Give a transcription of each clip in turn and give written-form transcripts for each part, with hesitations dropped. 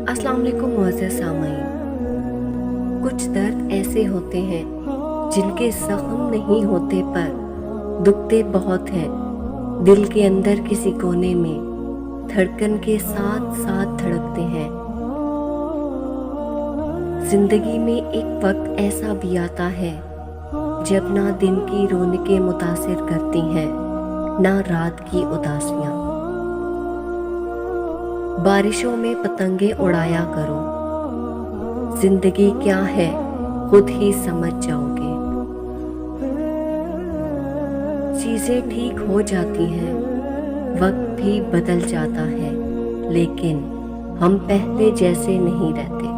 अस्सलाम वालेकुम मुअज़्ज़ज़ सामईन। कुछ दर्द ऐसे होते हैं जिनके ज़ख्म नहीं होते पर दुखते बहुत हैं। दिल के अंदर किसी कोने में धड़कन के साथ साथ धड़कते हैं। जिंदगी में एक वक्त ऐसा भी आता है जब ना दिन की रौनकें मुतासिर करती हैं, ना रात की उदासियां। बारिशों में पतंगे उड़ाया करो, जिंदगी क्या है खुद ही समझ जाओगे। चीजें ठीक हो जाती हैं, वक्त भी बदल जाता है, लेकिन हम पहले जैसे नहीं रहते।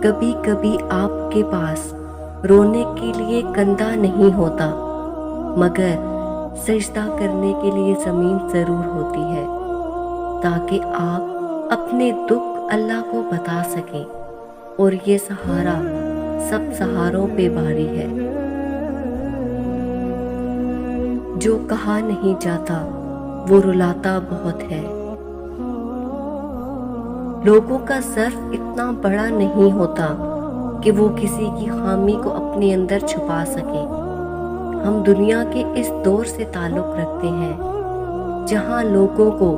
कभी कभी आपके पास रोने के लिए कंधा नहीं होता, मगर सजदा करने के लिए ज़मीन ज़रूर होती है, ताकि आप अपने दुख अल्लाह को बता सकें। और ये सहारा सब सहारों पे भारी है। जो कहा नहीं जाता वो रुलाता बहुत है। लोगों का ज़र्फ इतना बड़ा नहीं होता कि वो किसी की खामी को अपने अंदर छुपा सके। हम दुनिया के इस दौर से ताल्लुक़ रखते हैं जहाँ लोगों को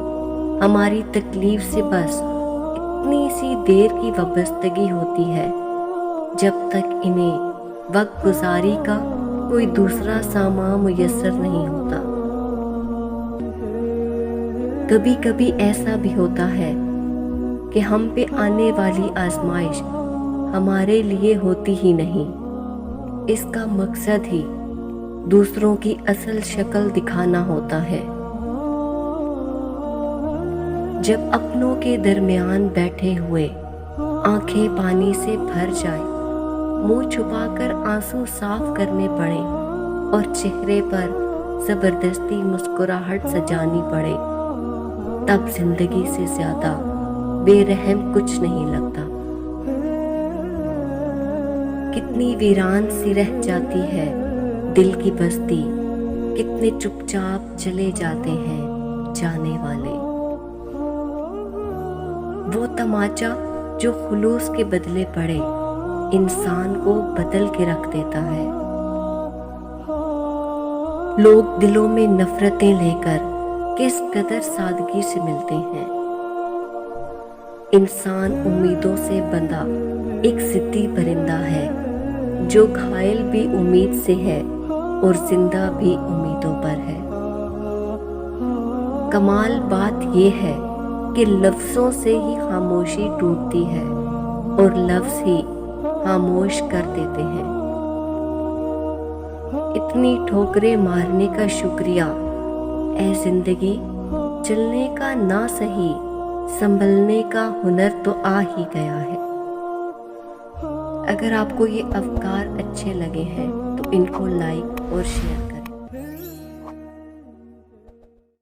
हमारी तकलीफ से बस इतनी सी देर की वाबस्तगी होती है जब तक इन्हें वक्त गुजारी का कोई दूसरा सामान मुयस्सर नहीं होता। कभी कभी ऐसा भी होता है कि हम पे आने वाली आजमाइश हमारे लिए होती ही नहीं। इसका मकसद ही दूसरों की असल शक्ल दिखाना होता है। जब अपनों के दरमियान बैठे हुए आंखें पानी से भर जाए, मुंह छुपाकर आंसू साफ करने पड़े और चेहरे पर जबरदस्ती मुस्कुराहट सजानी पड़े, तब जिंदगी से ज्यादा बेरहम कुछ नहीं लगता। कितनी वीरान सी रह जाती है दिल की बस्ती, कितने चुपचाप चले जाते हैं जाने वाले। वो तमाचा जो खुलूस के बदले पड़े इंसान को बदल के रख देता है। लोग दिलों में नफरतें लेकर किस कदर सादगी से मिलते हैं। इंसान उम्मीदों से बंधा एक जिद्दी परिंदा है जो घायल भी उम्मीद से है और जिंदा भी उम्मीदों पर है। कमाल बात यह है कि लफ्जों से ही खामोशी टूटती है और लफ्ज ही खामोश कर देते हैं। इतनी ठोकरें मारने का शुक्रिया ऐ जिंदगी, चलने का ना सही संभलने का हुनर तो आ ही गया है। अगर आपको ये अफकार अच्छे लगे हैं तो इनको लाइक और शेयर करें।